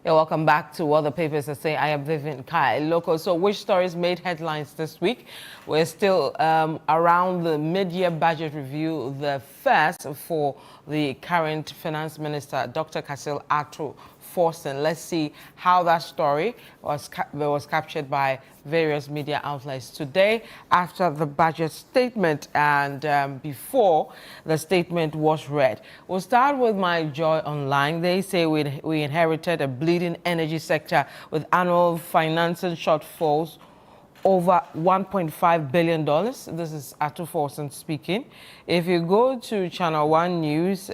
Yeah, welcome back to what the papers are saying. I am Vivian Lokko. So which stories made headlines this week? We're still around the mid-year budget review, the first for the current finance minister, Dr. Casil Ato Forson. Let's see how that story was captured by various media outlets today after the budget statement and before the statement was read. We'll start with My Joy Online. They say we inherited a bleeding energy sector with annual financing shortfalls over $1.5 billion. This is Ato Forson speaking. If you go to Channel 1 News,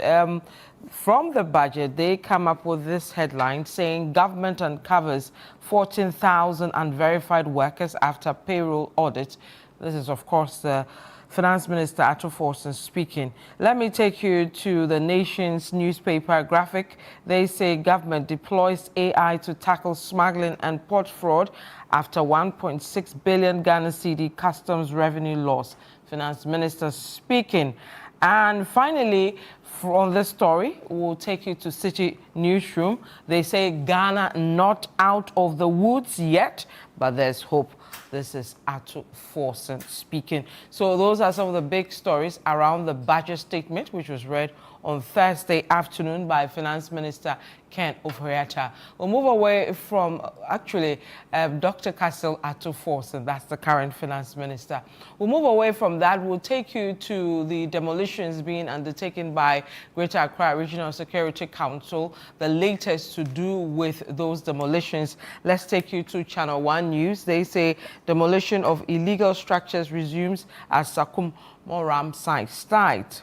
from the budget, they come up with this headline saying government uncovers 14,000 unverified workers after payroll audit. This is, of course, the Finance Minister Ato Forson speaking. Let me take you to the Nation's newspaper graphic. They say government deploys AI to tackle smuggling and port fraud after 1.6 billion Ghana cedi customs revenue loss. Finance Minister speaking. And finally, from this story, we'll take you to City Newsroom. They say Ghana not out of the woods yet, but there's hope. This is Ato Forson speaking. So those are some of the big stories around the budget statement, which was read on Thursday afternoon by Finance Minister Ken Ofori-Atta. We'll move away from, actually, Dr. Casil Ato Forson, that's the current Finance Minister. We'll move away from that. We'll take you to the demolitions being undertaken by Greater Accra Regional Security Council, the latest to do with those demolitions. Let's take you to Channel 1 News. They say demolition of illegal structures resumes at Sakum Ramsar site.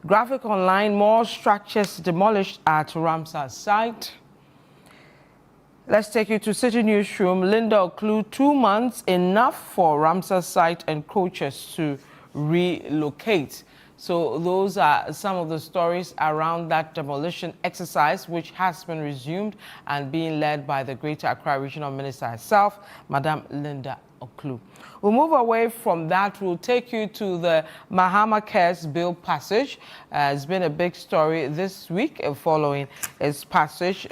Graphic Online, more structures demolished at Ramsar site. Let's take you to City Newsroom. Linda Oklu, 2 months enough for Ramsar site encroachers to relocate. So those are some of the stories around that demolition exercise, which has been resumed and being led by the Greater Accra Regional Minister herself, Madam Linda Oklu. We'll move away from that. We'll take you to the Mahama Cares bill passage. It's been a big story this week following its passage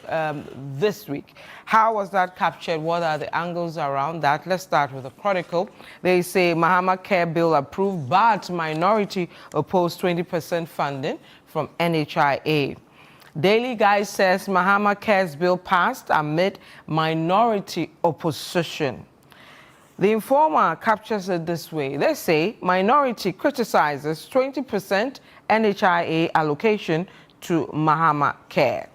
this week. How was that captured? What are the angles around that? Let's start with the Chronicle. They say Mahama Care bill approved, but minority opposed 20% funding from NHIA. Daily Guide says Mahama Cares bill passed amid minority opposition. The Informer captures it this way. They say minority criticizes 20% NHIA allocation to Mahama Care.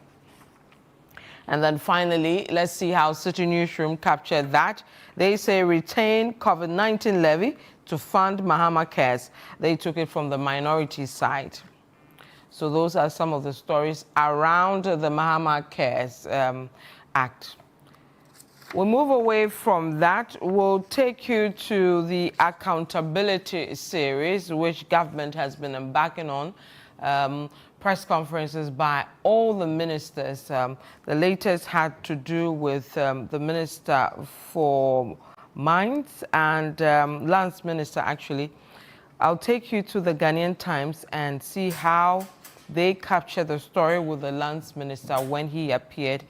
And then finally, let's see how City Newsroom captured that. They say retain COVID-19 levy to fund Mahama Cares. They took it from the minority side. So those are some of the stories around the Mahama Cares Act. We'll move away from that. We'll take you to the accountability series, which government has been embarking on. Press conferences by all the ministers. The latest had to do with the Minister for Mines and Lands Minister, actually. I'll take you to the Ghanaian Times and see how they captured the story with the Lands Minister when he appeared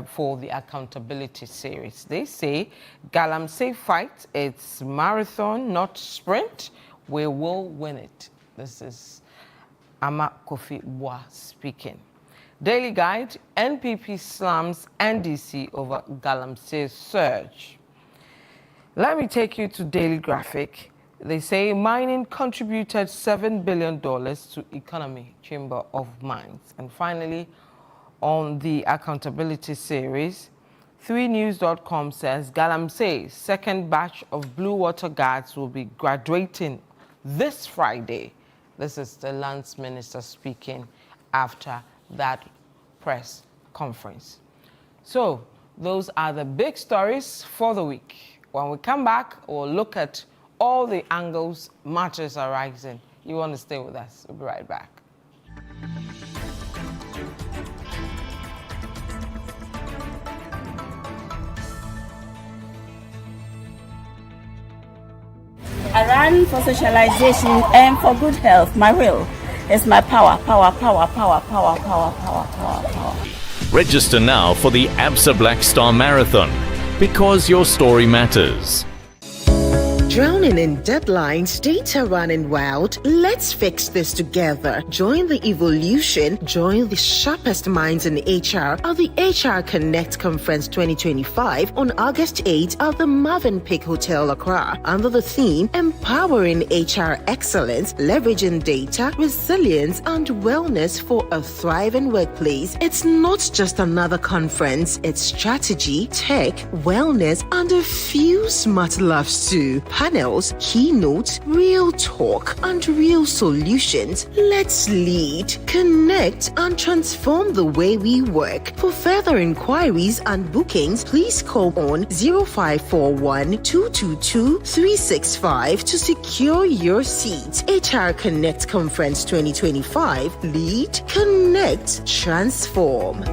for the accountability series. They say Galamsey fight, it's marathon, not sprint. We will win it. This is Ama Kofi Boa speaking. Daily Guide, NPP slams NDC over Galamsey surge. Let me take you to Daily Graphic. They say mining contributed $7 billion to economy, Chamber of Mines. And finally, on the accountability series, 3news.com says Galamsey's second batch of Blue Water Guards will be graduating this Friday. This is the Lands Minister speaking after that press conference. So those are the big stories for the week. When we come back, we'll look at all the angles matters arising. You want to stay with us. We'll be right back. I run for socialization and for good health. My will is my power, power, power, power, power, power, power, power, power. Register now for the ABSA Black Star Marathon, because your story matters. Drowning in deadlines, data running wild. Let's fix this together. Join the evolution. Join the sharpest minds in HR at the HR Connect Conference 2025 on August 8 at the Marvin Peak Hotel, Accra, under the theme Empowering HR Excellence, Leveraging Data, Resilience, and Wellness for a Thriving Workplace. It's not just another conference. It's strategy, tech, wellness, and a few smart laughs too. Panels, keynotes, real talk, and real solutions. Let's lead, connect, and transform the way we work. For further inquiries and bookings, please call on 0541 222 365 to secure your seat. HR Connect Conference 2025. Lead, connect, transform.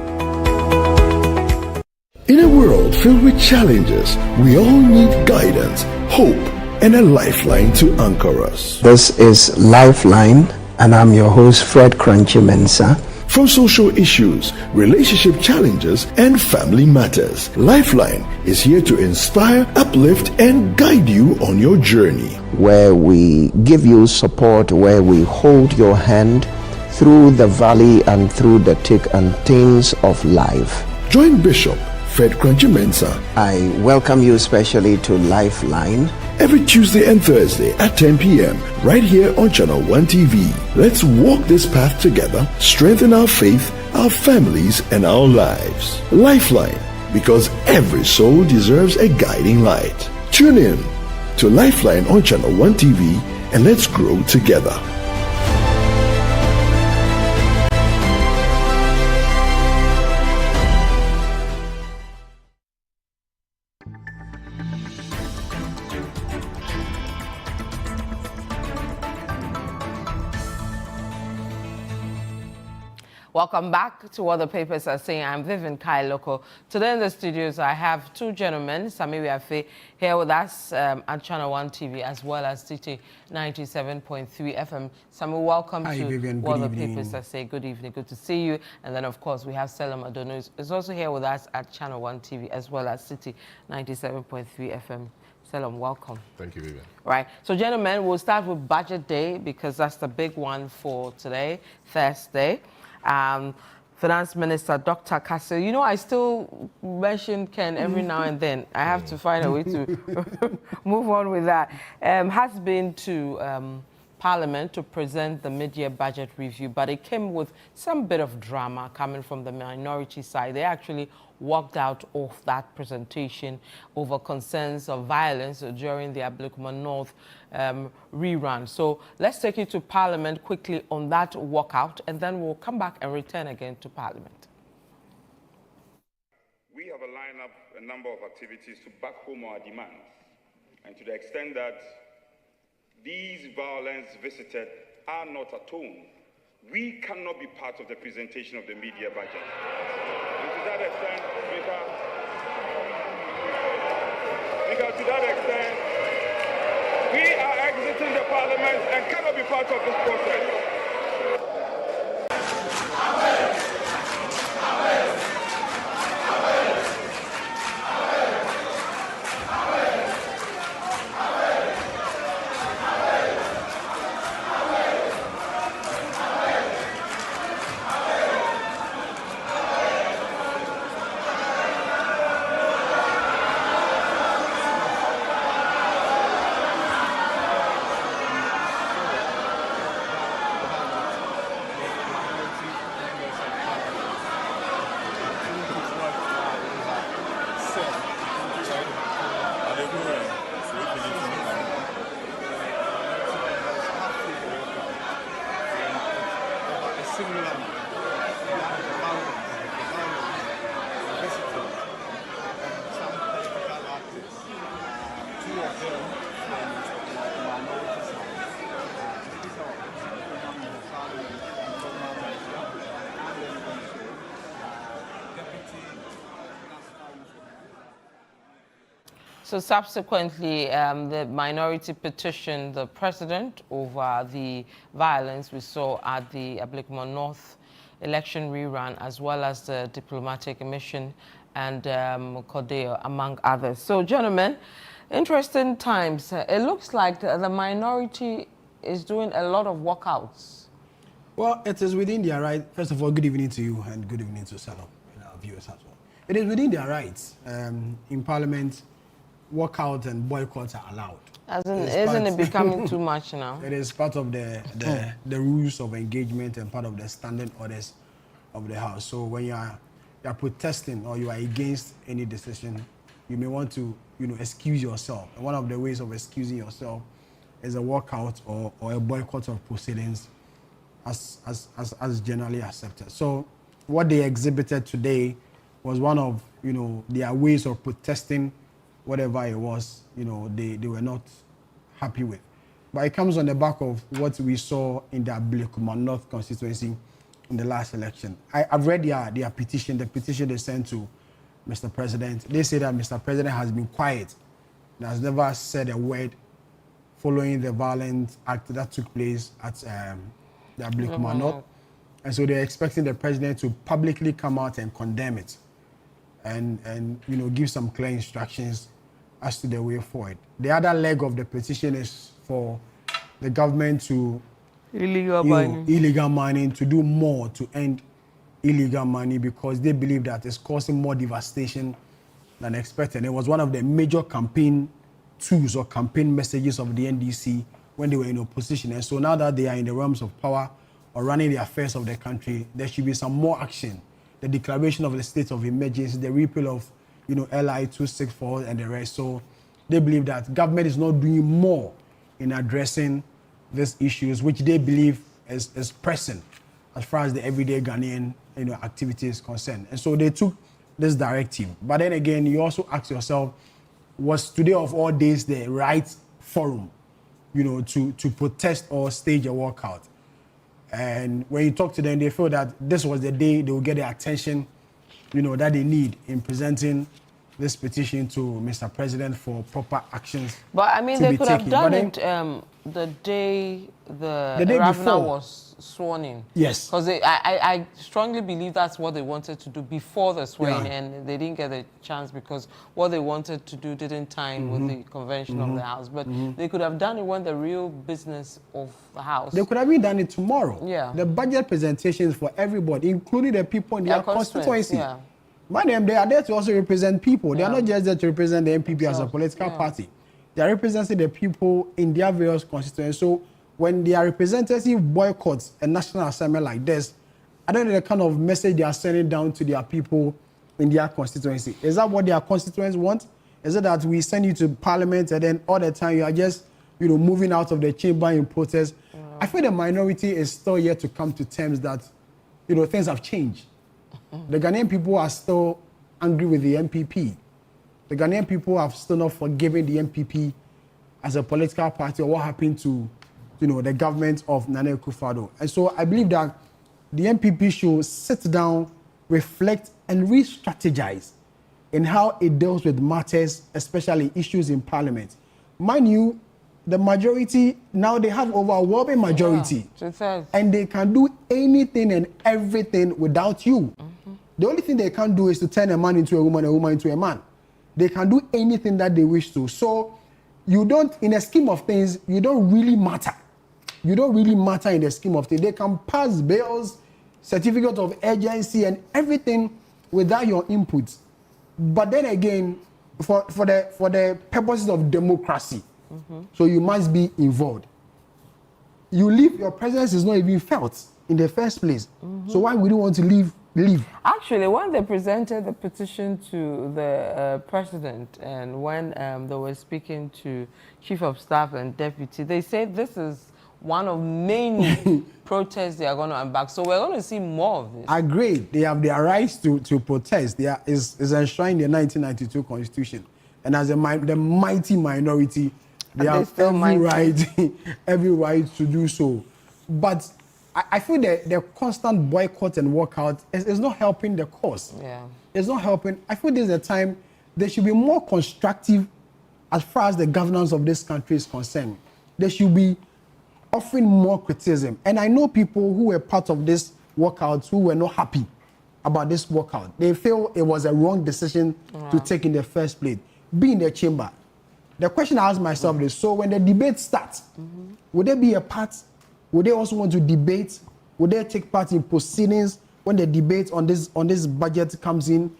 In a world filled with challenges, we all need guidance, hope, and a lifeline to anchor us. This is Lifeline, and I'm your host, Fred Crunchy Mensa. From social issues, relationship challenges, and family matters, Lifeline is here to inspire, uplift, and guide you on your journey. Where we give you support, where we hold your hand through the valley and through the thick and thins of life. Join Bishop Fred Crunchy Mensa. I welcome you especially to Lifeline. Every Tuesday and Thursday at 10 p.m. right here on Channel 1 TV. Let's walk this path together, strengthen our faith, our families, and our lives. Lifeline, because every soul deserves a guiding light. Tune in to Lifeline on Channel 1 TV and let's grow together. Welcome back to what the papers are saying. I'm Vivian Lokko. Today in the studios, I have two gentlemen, Sami Wiafe, here with us at Channel 1 TV, as well as CT 97.3 FM. Sami, welcome Hi, to Vivian. what Good the evening. papers are saying. Good evening. Good to see you. And then, of course, we have Selim Adonu, who's also here with us at Channel 1 TV, as well as CT 97.3 FM. Selim, welcome. Thank you, Vivian. Right. So, gentlemen, we'll start with Budget Day, because that's the big one for today, Thursday. Finance Minister Dr. Castle, you know, I still mention Ken every now and then. I have to find a way to move on with that. Has been to Parliament to present the mid-year budget review, but it came with some bit of drama coming from the minority side. They actually walked out of that presentation over concerns of violence during the Ablekuma North rerun. So let's take you to Parliament quickly on that walkout, and then we'll come back and return again to Parliament. We have aligned up a number of activities to back home our demands, and to the extent that these violence visited are not atoned, we cannot be part of the presentation of the mid-year budget. And to that extent, Speaker, to that extent, we are exiting the Parliament and cannot be part of this process. So subsequently, the minority petitioned the president over the violence we saw at the Ablekuma North election rerun, as well as the diplomatic mission and Cordeo, among others. So, gentlemen, interesting times. It looks like the minority is doing a lot of walkouts. Well, it is within their right. First of all, good evening to you and good evening to Sano and our viewers as well. It is within their rights. In Parliament, walkout and boycotts are allowed. Isn't it becoming too much now? It is part of the rules of engagement and part of the standing orders of the House. So when you are protesting or you are against any decision, you may want to excuse yourself. And one of the ways of excusing yourself is a walkout or a boycott of proceedings, as generally accepted. So what they exhibited today was one of their ways of protesting whatever it was they were not happy with. But it comes on the back of what we saw in the Lokko North constituency in the last election. I've read their petition, the petition they sent to Mr. President. They say that Mr. President has been quiet and has never said a word following the violent act that took place at the Lokko North. And so they're expecting the president to publicly come out and condemn it and give some clear instructions as to the way forward. The other leg of the petition is for the government to illegal mining, to do more to end illegal mining, because they believe that it's causing more devastation than expected. It was one of the major campaign tools or campaign messages of the NDC when they were in opposition. And so now that they are in the realms of power or running the affairs of the country, there should be some more action. The declaration of the state of emergency, the repeal of LI 264 and the rest. So they believe that government is not doing more in addressing these issues, which they believe is pressing as far as the everyday Ghanaian activity is concerned. And so they took this directive. But then again, you also ask yourself, was today of all days the right forum, to protest or stage a walkout? And when you talk to them, they feel that this was the day they will get the attention, that they need in presenting this petition to Mr. President for proper actions. But I mean, they could have done it the day the Governor was sworn in. Yes. Because I strongly believe that's what they wanted to do before the swearing, and they didn't get a chance because what they wanted to do didn't time with the convention of the House. But they could have done it when the real business of the House. They could have even done it tomorrow. Yeah. The budget presentations for everybody, including the people in their constituency. Yeah. But they are there to also represent people. They are not just there to represent the MPP as a political party. They are representing the people in their various constituencies. So when their representative boycotts a national assembly like this, I don't know the kind of message they are sending down to their people in their constituency. Is that what their constituents want? Is it that we send you to Parliament and then all the time you are just, moving out of the chamber in protest? I feel the minority is still yet to come to terms that, things have changed. The Ghanaian people are still angry with the MPP. The Ghanaian people have still not forgiven the MPP as a political party or what happened to, the government of Nana Akufo-Addo. And so I believe that the MPP should sit down, reflect, and re-strategize in how it deals with matters, especially issues in Parliament. Mind you, the majority, now they have overwhelming majority. Yeah, and they can do anything and everything without you. The only thing they can't do is to turn a man into a woman into a man. They can do anything that they wish to. So you don't, in a scheme of things, you don't really matter. You don't really matter in the scheme of things. They can pass bills, certificate of urgency and everything without your input. But then again, for the purposes of democracy, so you must be involved. You leave, your presence is not even felt in the first place. So why would you want to leave? Actually, when they presented the petition to the president and when they were speaking to chief of staff and deputy, they said this is one of many protests they are going to embark. So we're going to see more of this. Agreed. They have their rights to protest. They are is enshrined in the 1992 Constitution. And as the mighty minority, they have every right to do so. But I feel that the constant boycott and walkout is not helping the cause. Yeah. It's not helping. I feel this is a time they should be more constructive as far as the governance of this country is concerned. They should be offering more criticism. And I know people who were part of this walkouts who were not happy about this walkout. They feel it was a wrong decision to take in the first place. Be in the chamber. The question I ask myself is, so when the debate starts, would there be a part? Would they also want to debate? Would they take part in proceedings when the debate on this budget comes in?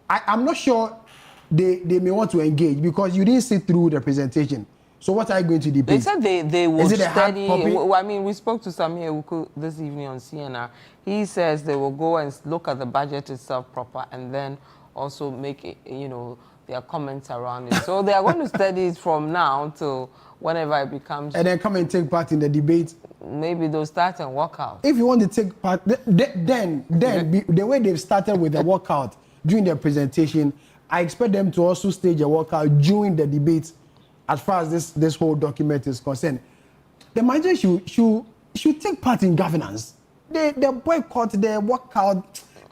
I'm not sure they may want to engage because you didn't sit through the presentation. So what are you going to debate? They said they would study. I mean, we spoke to Samir Uku this evening on CNN. He says they will go and look at the budget itself proper and then also make it, their comments around it. So they are going to study it from now till whenever it becomes. And then come and take part in the debate. Maybe they'll start and walk out. If you want to take part, then the way they've started with the walkout during their presentation, I expect them to also stage a walkout during the debate. As far as this whole document is concerned, the manager should take part in governance. The boycott, the walkout,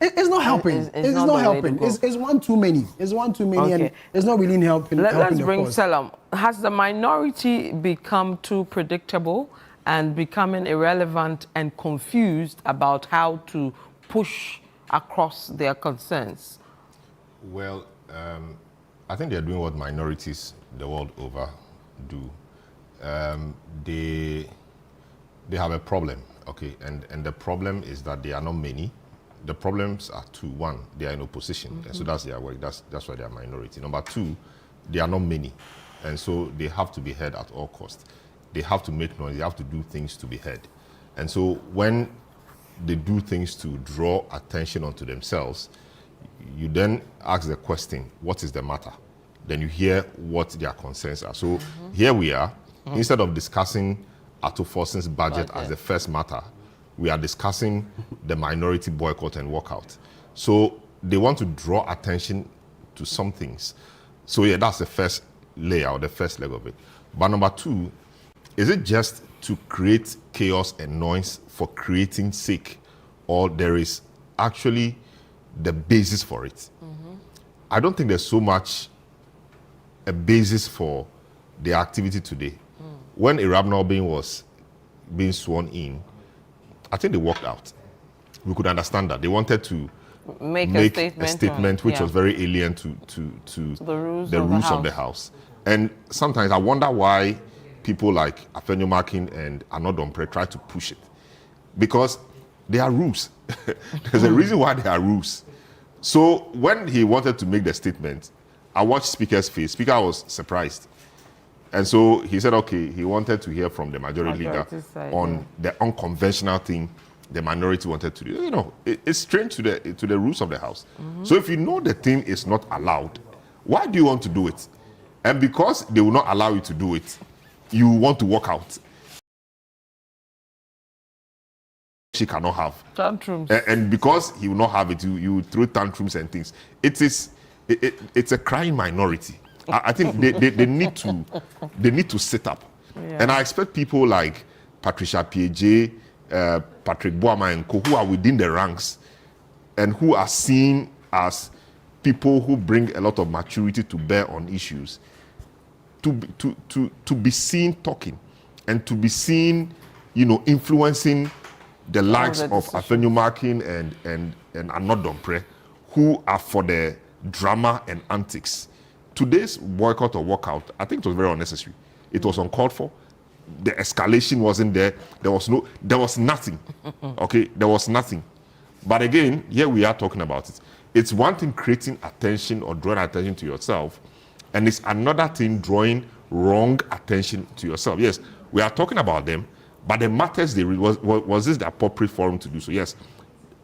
it's not helping. It's not helping. It's one too many. It's one too many, and it's not really helping. Let's bring Salam. Has the minority become too predictable and becoming irrelevant and confused about how to push across their concerns? Well, I think they're doing what minorities the world over do. They have a problem, okay, and the problem is that they are not many. The problems are two. One, they are in opposition, and so that's their work. That's why they are minority. Number two, they are not many, and so they have to be heard at all costs. They have to make noise. They have to do things to be heard, and so when they do things to draw attention onto themselves, you then ask the question, what is the matter? Then you hear what their concerns are. So here we are, instead of discussing Ato Forson's budget as the first matter, we are discussing the minority boycott and walkout. So they want to draw attention to some things. So yeah, that's the first layer, or the first leg of it. But number two, is it just to create chaos and noise for creating sake, or there is actually the basis for it? I don't think there's so much a basis for their activity today. When Irab Nobin was being sworn in, I think they walked out. We could understand that. They wanted to make a statement which was very alien to the rules of the House. And sometimes I wonder why people like Afenyomakin and Anodompre try to push it. Because they are rules. There's a reason why they are rules. So when he wanted to make the statement, I watched Speaker's face. Speaker was surprised. And so he said, okay, he wanted to hear from the majority leader on the unconventional thing the minority wanted to do. It's strange to the rules of the House. So if you know the thing is not allowed, why do you want to do it? And because they will not allow you to do it, you want to walk out. She cannot have tantrums, and because he will not have it, you throw tantrums and things. It's a crying minority. I think they need to sit up, and I expect people like Patricia P.J., Patrick Boama and Co, who are within the ranks and who are seen as people who bring a lot of maturity to bear on issues, to be seen talking and to be seen, influencing the likes of Afenyomakin and Anodompre, who are for the drama and antics. Today's boycott or walkout, I think it was very unnecessary. It was uncalled for. The escalation wasn't there. There was nothing. Okay, there was nothing. But again, here we are talking about it. It's one thing creating attention or drawing attention to yourself, and it's another thing drawing wrong attention to yourself. Yes, we are talking about them, but the matters was this the appropriate forum to do so? Yes,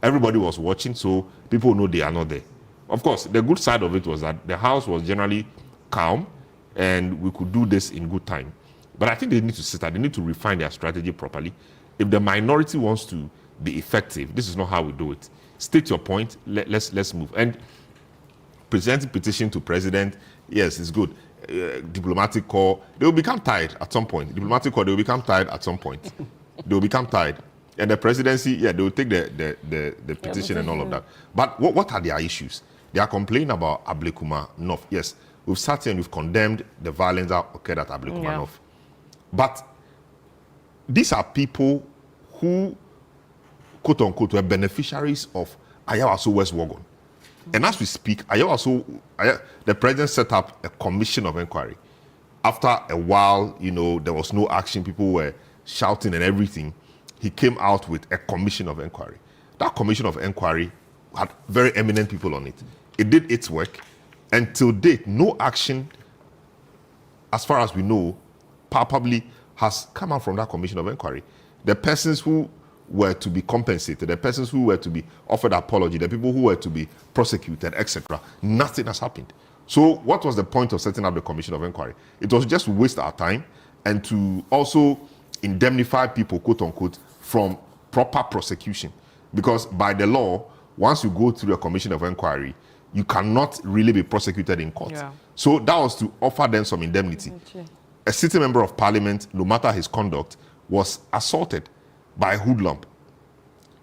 everybody was watching, so people know they are not there. Of course, the good side of it was that the House was generally calm, and we could do this in good time. But I think they need to sit down. They need to refine their strategy properly. If the minority wants to be effective, this is not how we do it. State your point. Let's move. And presenting petition to president, yes, it's good. Diplomatic corps, they will become tired at some point. Diplomatic corps, they will become tired at some point. They will become tired. And the presidency, yeah, they will take the petition and all of that. But what are their issues? They are complaining about Ablekuma North. Yes, we've sat here and we've condemned the violence that occurred at Ablekuma North. But these are people who quote unquote, were beneficiaries of Ayawaso West Wuogon. And as we speak, the president set up a commission of inquiry. After a while, there was no action. People were shouting and everything. He came out with a commission of inquiry. That commission of inquiry had very eminent people on it. It did its work. And till date, no action, as far as we know, palpably has come out from that commission of inquiry. The persons who were to be compensated, the persons who were to be offered apology, the people who were to be prosecuted, etc. Nothing has happened. So what was the point of setting up the commission of inquiry? It was just to waste our time and to also indemnify people, quote unquote, from proper prosecution. Because by the law, once you go through a commission of inquiry, you cannot really be prosecuted in court. Yeah. So that was to offer them some indemnity. A sitting member of parliament, no matter his conduct, was assaulted by a hoodlum.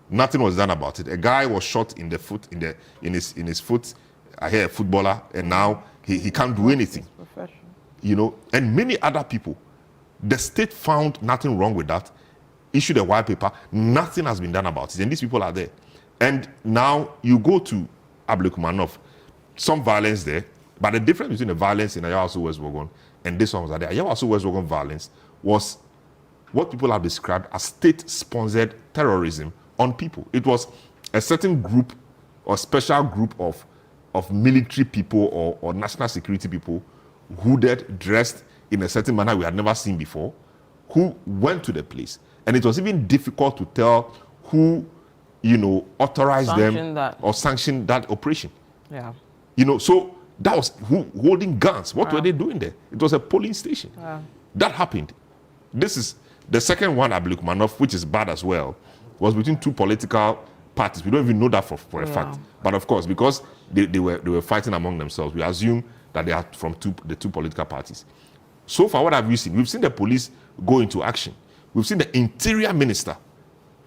Nothing was done about it. A guy was shot in the foot, in his foot. I hear a footballer, and now he can't do anything. And many other people. The state found nothing wrong with that, issued a white paper. Nothing has been done about it, and these people are there. And now you go to Ablekumanov, some violence there, but the difference between the violence in Ayawaso West Wuogon and this one was that the Ayawaso West Wuogon violence was what people have described as state-sponsored terrorism on people. It was a certain group or special group of military people or national security people hooded, dressed in a certain manner we had never seen before, who went to the place. And it was even difficult to tell who, authorized them or sanctioned that operation. Yeah. So that was who holding guns. What were they doing there? It was a polling station. That happened. This is the second one, Ablekumanov, which is bad as well, was between two political parties. We don't even know that for a fact. But of course, because they were fighting among themselves, we assume that they are from the two political parties. So far, what have we seen? We've seen the police go into action. We've seen the interior minister,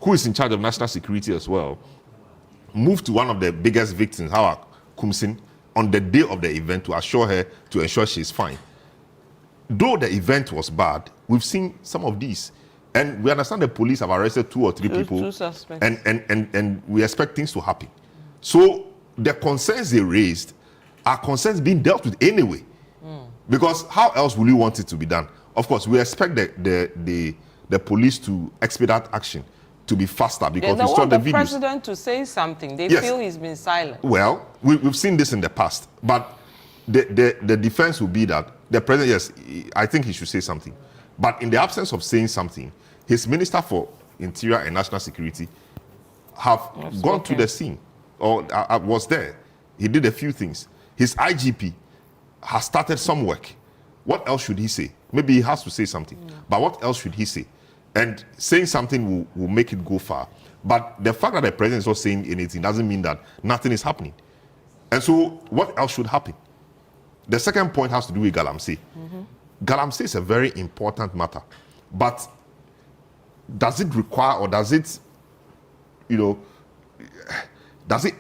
who is in charge of national security as well, move to one of the biggest victims, Hawa Kumsin, on the day of the event to ensure she's fine. Though the event was bad, we've seen some of these. And we understand the police have arrested 2 or 3 people. 2 suspects. And we expect things to happen. So the concerns they raised are concerns being dealt with anyway. Because how else will you want it to be done? Of course, we expect the police to expedite action, to be faster, because we saw the videos. The president to say something. They feel he's been silent. Well, we've seen this in the past. But the defense will be that the president, yes, I think he should say something. But in the absence of saying something, his Minister for Interior and National Security have gone to the scene or was there. He did a few things. His IGP has started some work. What else should he say? Maybe he has to say something. But what else should he say? And saying something will make it go far. But the fact that the president is not saying anything doesn't mean that nothing is happening. And so what else should happen? The second point has to do with Galamsey. Galamsey is a very important matter. But does it require or does it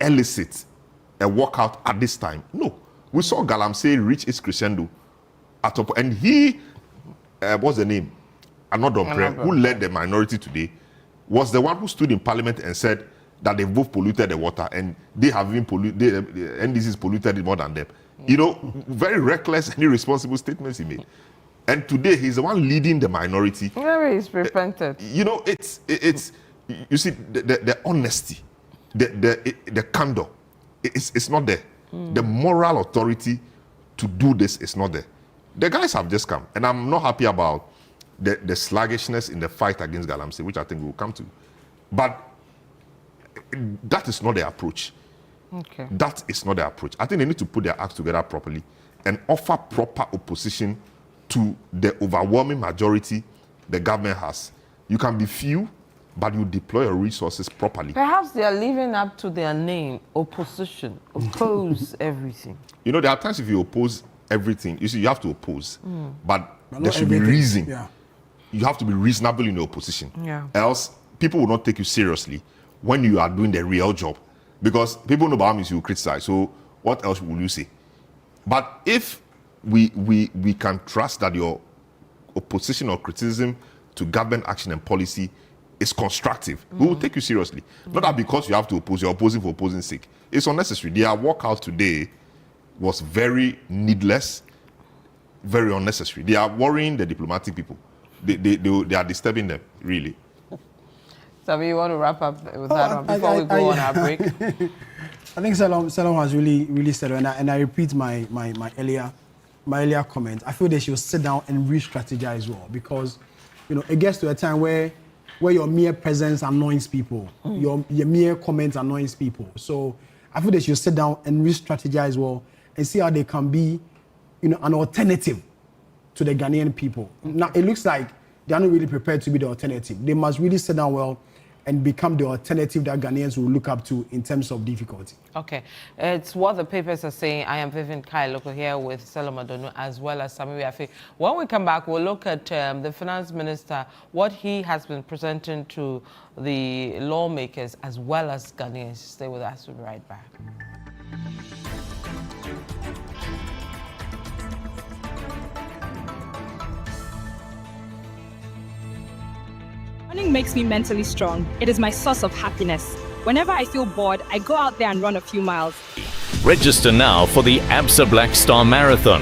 elicit a walkout at this time? No. We saw Galamsey reach its crescendo at top, and he, what's the name? Anodonpre, who led the minority today, was the one who stood in parliament and said that they've both polluted the water and they have even polluted, the NDCs polluted it more than them. Very reckless and irresponsible statements he made. And today he's the one leading the minority. Where he's repented. It's you see the honesty, the candor, it's not there. The moral authority to do this is not there. The guys have just come, and I'm not happy about the sluggishness in the fight against Galamsey, which I think we'll come to. But that is not the approach. Okay. That is not the approach. I think they need to put their acts together properly and offer proper opposition to the overwhelming majority the government has. You can be few, but you deploy your resources properly. Perhaps they are living up to their name, opposition, oppose everything. There are times if you oppose everything, you have to oppose. But there should be reason. Yeah. You have to be reasonable in your opposition. Yeah. Else, people will not take you seriously when you are doing the real job. Because people know about me, you criticize. So what else will you say? But if we can trust that your opposition or criticism to government action and policy is constructive, we will take you seriously. Not that because you have to oppose, you're opposing for opposing's sake. It's unnecessary. Their walkout today was very needless, very unnecessary. They are worrying the diplomatic people. They are disturbing them, really. So you want to wrap up with that one before we go on our break? I think Salom has really said it, and I repeat my earlier comment. I feel they should sit down and re-strategize well, because it gets to a time where your mere presence annoys people, your mere comments annoys people. So I feel they should sit down and re-strategize well and see how they can be, an alternative to the Ghanaian people. Now it looks like they are not really prepared to be the alternative. They must really sit down well and become the alternative that Ghanaians will look up to in terms of difficulty. Okay, it's what the papers are saying. I am Vivian Lokko here with Seloma Donu as well as Sami Wiafe. When we come back, we'll look at the finance minister, what he has been presenting to the lawmakers as well as Ghanaians. Stay with us, we'll be right back. Running makes me mentally strong. It is my source of happiness. Whenever I feel bored, I go out there and run a few miles. Register now for the ABSA Black Star Marathon,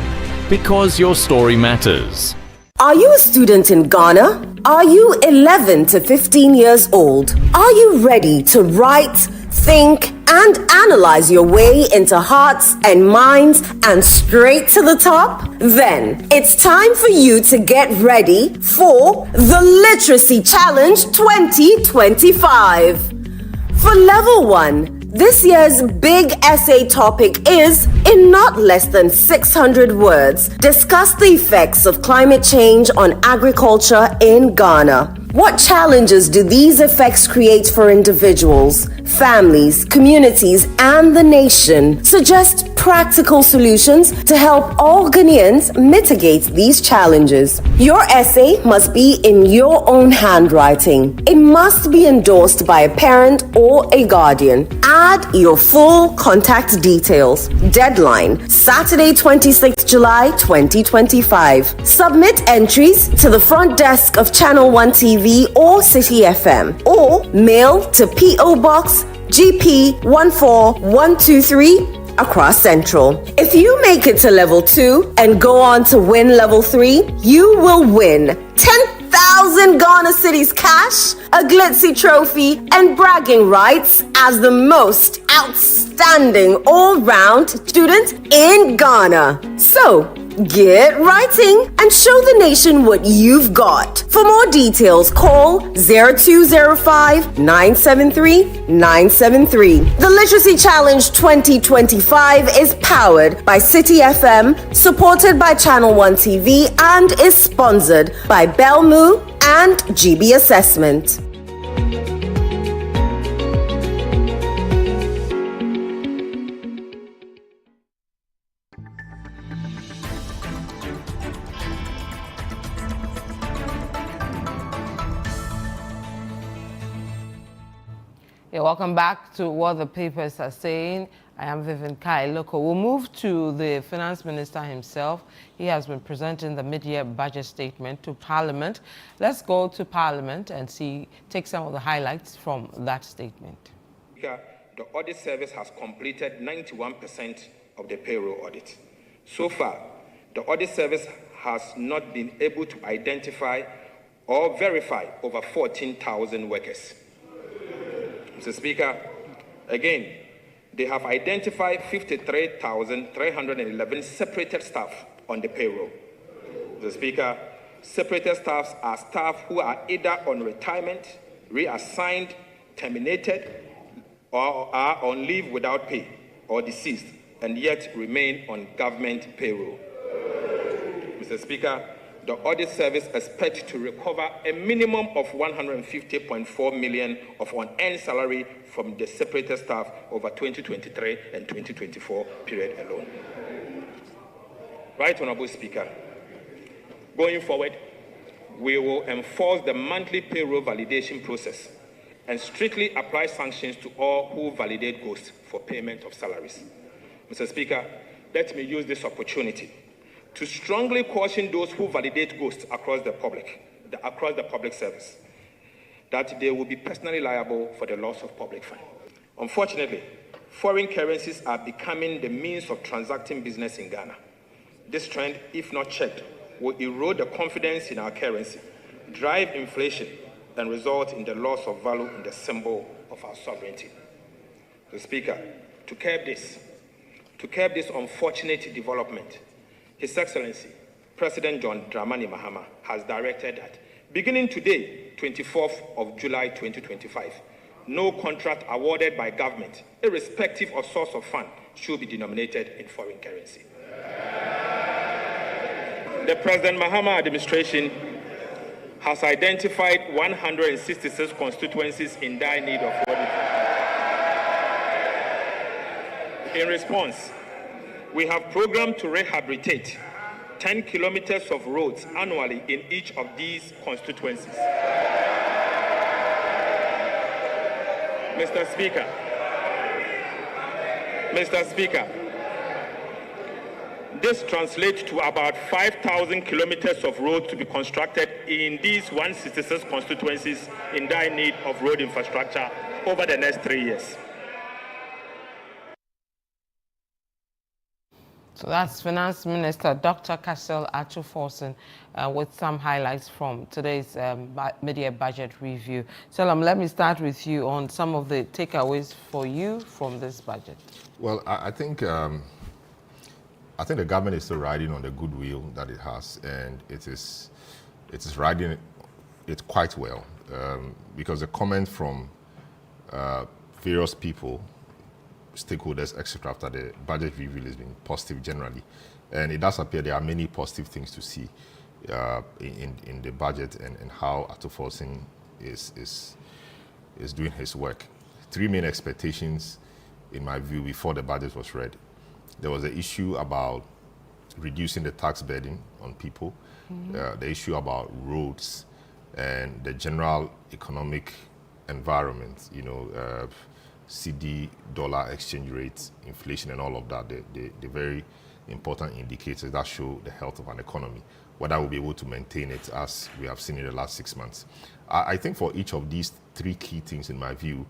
because your story matters. Are you a student in Ghana? Are you 11 to 15 years old? Are you ready to write, think, and analyze your way into hearts and minds and straight to the top? Then it's time for you to get ready for the Literacy Challenge 2025. For Level 1, this year's big essay topic is, in not less than 600 words, discuss the effects of climate change on agriculture in Ghana. What challenges do these effects create for individuals, families, communities, and the nation? Suggest practical solutions to help all Ghanaians mitigate these challenges. Your essay must be in your own handwriting. It must be endorsed by a parent or a guardian. Add your full contact details. Deadline, Saturday, 26th July 2025. Submit entries to the front desk of Channel 1 TV or City FM, or mail to P.O. Box GP 14123 Accra Central. If you make it to Level 2 and go on to win Level 3, you will win 10,000 Ghana cedis cash, a glitzy trophy, and bragging rights as the most outstanding all-round student in Ghana. So, get writing and show the nation what you've got. For more details, call 0205 973 973. The Literacy Challenge 2025 is powered by City FM, supported by Channel 1 TV, and is sponsored by Belmu and GB Assessment. Yeah, welcome back to what the papers are saying. I am Vivian Lokko. We'll move to the finance minister himself. He has been presenting the mid-year budget statement to Parliament. Let's go to Parliament and take some of the highlights from that statement. The audit service has completed 91% of the payroll audit. So far, the audit service has not been able to identify or verify over 14,000 workers. Mr. Speaker, again, they have identified 53,311 separated staff on the payroll. Mr. Speaker, separated staffs are staff who are either on retirement, reassigned, terminated, or are on leave without pay, or deceased, and yet remain on government payroll. Mr. Speaker, the audit service expects to recover a minimum of 150.4 million of unearned salary from the separated staff over 2023 and 2024 period alone. Right, Honorable Speaker, going forward, we will enforce the monthly payroll validation process and strictly apply sanctions to all who validate ghosts for payment of salaries. Mr. Speaker, let me use this opportunity to strongly caution those who validate ghosts across the public service. that they will be personally liable for the loss of public fund. Unfortunately, foreign currencies are becoming the means of transacting business in Ghana. This trend, if not checked, will erode the confidence in our currency, drive inflation, and result in the loss of value in the symbol of our sovereignty. The Speaker, to curb this unfortunate development, His Excellency, President John Dramani Mahama, has directed that beginning today, 24th of July 2025, no contract awarded by government, irrespective of source of fund, should be denominated in foreign currency. The President Mahama administration has identified 166 constituencies in dire need of road. In response, we have programmed to rehabilitate 10 kilometers of roads annually in each of these constituencies. Mr. Speaker, this translates to about 5,000 kilometers of road to be constructed in these 166 constituencies in dire need of road infrastructure over the next 3 years. So that's Finance Minister Dr. Cassel Achuforson with some highlights from today's mid-year budget review. Salam, let me start with you on some of the takeaways for you from this budget. Well, I think the government is still riding on the goodwill that it has, and it is riding it quite well, because the comment from various people, stakeholders, etc., after the budget review has been positive generally, and it does appear there are many positive things to see in the budget and how Achuforson is doing his work. Three main expectations, in my view, before the budget was read. There was the issue about reducing the tax burden on people, the issue about roads, and the general economic environment, CD, dollar exchange rates, inflation, and all of that, the very important indicators that show the health of an economy, whether we'll be able to maintain it as we have seen in the last 6 months. I think for each of these three key things, in my view,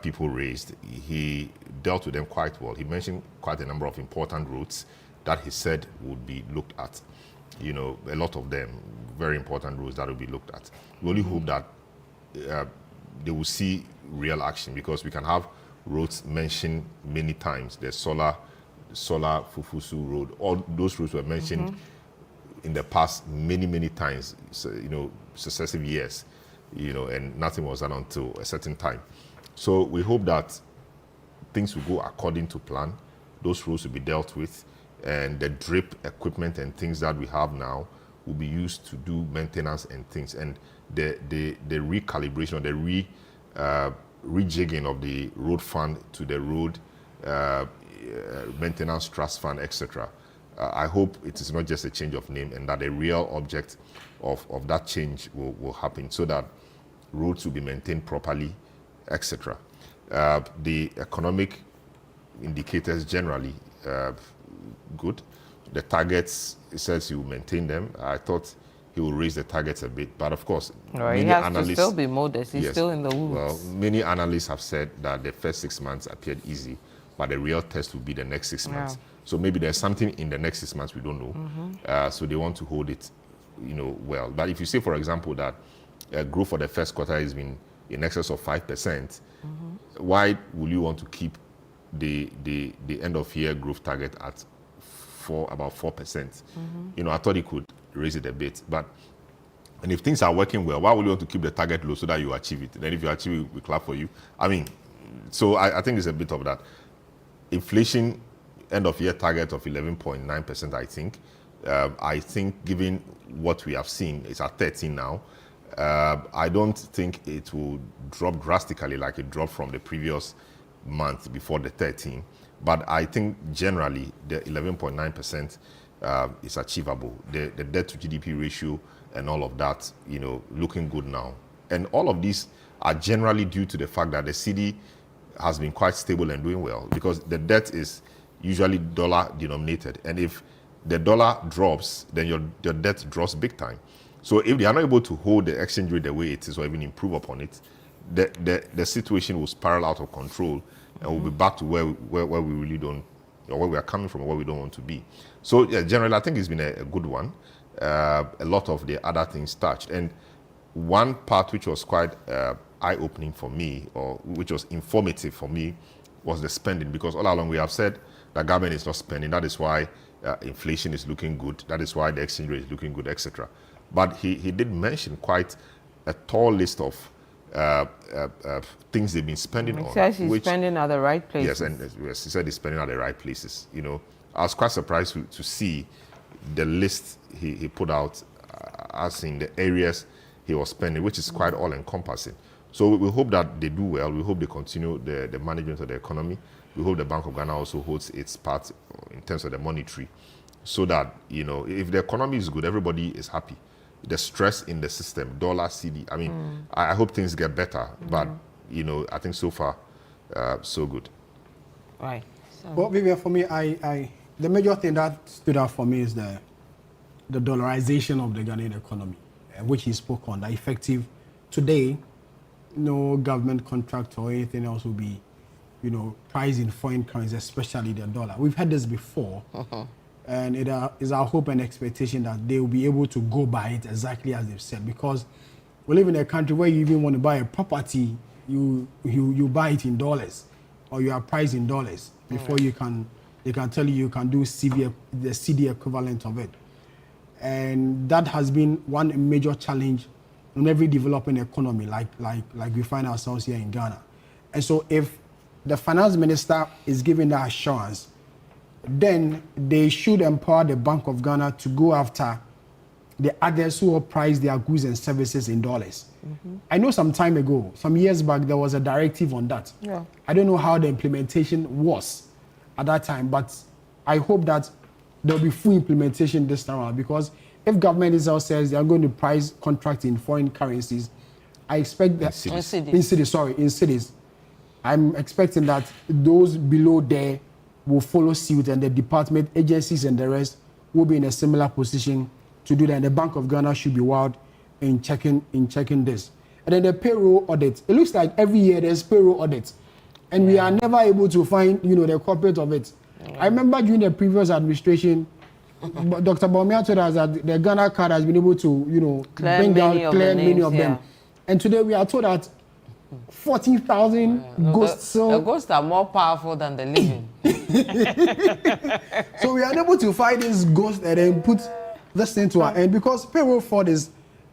people raised, he dealt with them quite well. He mentioned quite a number of important routes that he said would be looked at. A lot of them, very important routes that will be looked at. We only hope that they will see real action, because we can have roads mentioned many times. The Solar Fufusu Road, all those roads were mentioned in the past many times, successive years, and nothing was done until a certain time. So we hope that things will go according to plan. Those roads will be dealt with, and the drip equipment and things that we have now will be used to do maintenance and things. And the recalibration or the rejigging of the road fund to the road maintenance trust fund, etc. I hope it is not just a change of name, and that the real object of that change will happen, so that roads will be maintained properly, etc. The economic indicators generally good. The targets, it says he will maintain them. I thought he will raise the targets a bit, but of course, many analysts to still be modest. He's still in the woods. Well, many analysts have said that the first 6 months appeared easy, but the real test will be the next 6 months. So maybe there's something in the next 6 months we don't know. So they want to hold it, well. But if you say, for example, that growth for the first quarter has been in excess of 5%, why will you want to keep the end of year growth target at about 4%? I thought he could raise it a bit, and if things are working well, why would you want to keep the target low so that you achieve it? Then if you achieve it, we clap for you. So I think it's a bit of that. Inflation end of year target of 11.9%, I think. I think given what we have seen, it's at 13 now. I don't think it will drop drastically like it dropped from the previous month before the 13. But I think generally the 11.9% is achievable. The debt to GDP ratio and all of that, looking good now. And all of these are generally due to the fact that the cedi has been quite stable and doing well, because the debt is usually dollar denominated. And if the dollar drops, then your debt drops big time. So if they are not able to hold the exchange rate the way it is or even improve upon it, the situation will spiral out of control and we'll be back to where we really don't, or where we are coming from or where we don't want to be. So yeah, generally, I think it's been a good one. A lot of the other things touched. And one part which was quite eye-opening for me, or which was informative for me, was the spending. Because all along we have said the government is not spending. That is why inflation is looking good. That is why the exchange rate is looking good, etc. But he did mention quite a tall list of things they've been spending on. He says he's spending at the right places. Yes, and yes, he said he's spending at the right places. You know, I was quite surprised to see the list he put out as in the areas he was spending, which is quite all-encompassing. So we hope that they do well. We hope they continue the management of the economy. We hope the Bank of Ghana also holds its part in terms of the monetary, so that, you know, if the economy is good, everybody is happy. The stress in the system, dollar, CD, I mean, I hope things get better, but, you know, I think so far, so good. Right. So. Well, Vivian, for me, the major thing that stood out for me is the dollarization of the Ghanaian economy, which he spoke on, that effective today, no government contract or anything else will be, you know, priced in foreign currency, especially the dollar. We've had this before, and it is our hope and expectation that they will be able to go by it exactly as they've said, because we live in a country where you even want to buy a property, you buy it in dollars, or you are priced in dollars before they can tell you can do the CD equivalent of it. And that has been one major challenge in every developing economy, like we find ourselves here in Ghana. And so if the finance minister is giving that assurance, then they should empower the Bank of Ghana to go after the others who will price their goods and services in dollars. I know some time ago, some years back, there was a directive on that. Yeah. I don't know how the implementation was at that time, but I hope that there will be full implementation this time around, because if government itself says they are going to price contracts in foreign currencies, I expect that in cities, I'm expecting that those below there will follow suit, and the department, agencies, and the rest will be in a similar position to do that. And the Bank of Ghana should be wild in checking this. And then the payroll audit. It looks like every year there's payroll audit, and we are never able to find, you know, the culprit of it. I remember during the previous administration, Dr. Baumia told us that the Ghana card has been able to, you know, clear many of them. And today we are told that 14,000 ghosts. So the ghosts are more powerful than the living. So we are able to find this ghost and then put this thing to our end, because payroll fraud is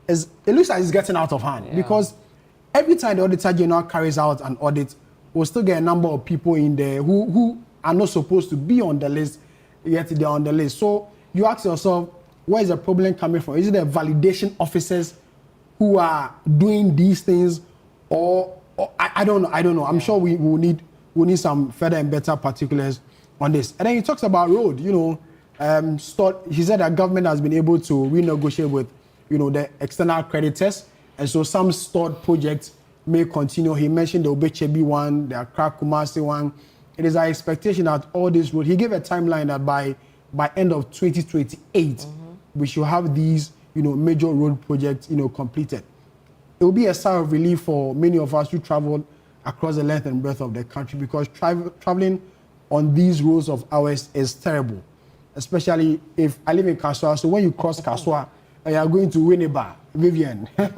it looks like it's getting out of hand. Because every time the Auditor General carries out an audit, we'll still get a number of people in there who are not supposed to be on the list, yet they're on the list. So you ask yourself, where is the problem coming from? Is it the validation officers who are doing these things, or I don't know. I'm sure we will need some further and better particulars on this. And then he talks about road. You know, he said that government has been able to renegotiate with, you know, the external creditors, and so some stored projects may continue. He mentioned the Obechebi one, the Accra Kumasi one. It is our expectation that all this road, he gave a timeline that by end of 2028, we should have these, you know, major road projects, you know, completed. It will be a sigh of relief for many of us who travel across the length and breadth of the country, because traveling on these roads of ours is terrible, especially if I live in Kaswa. So when you cross Kaswa and you are going to Winneba, Vivian, that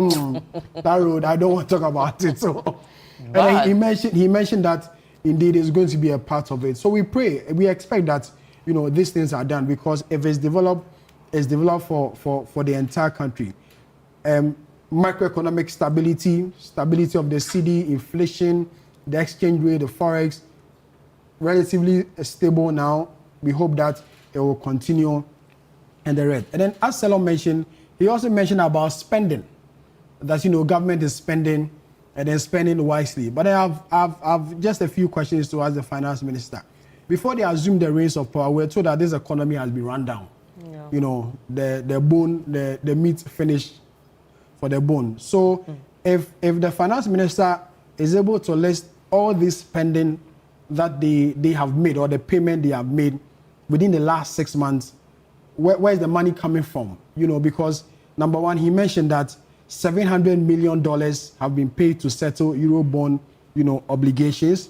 road, I don't want to talk about it. So, and then he mentioned that indeed is going to be a part of it. So we expect that, you know, these things are done, because if it's developed for the entire country. Macroeconomic stability of the CD, inflation, the exchange rate, the forex, relatively stable now. We hope that it will continue and the rest. And then, as Selon mentioned, he also mentioned about spending, that, you know, government is spending and then spending wisely. But I have just a few questions to ask the finance minister. Before they assume the reins of power, we're told that this economy has been run down. Yeah. You know, the meat finished for the bone. So if the finance minister is able to list all this spending that they have made, or the payment they have made within the last 6 months, where is the money coming from? You know, because Number one, he mentioned that $700 million have been paid to settle Eurobond, obligations,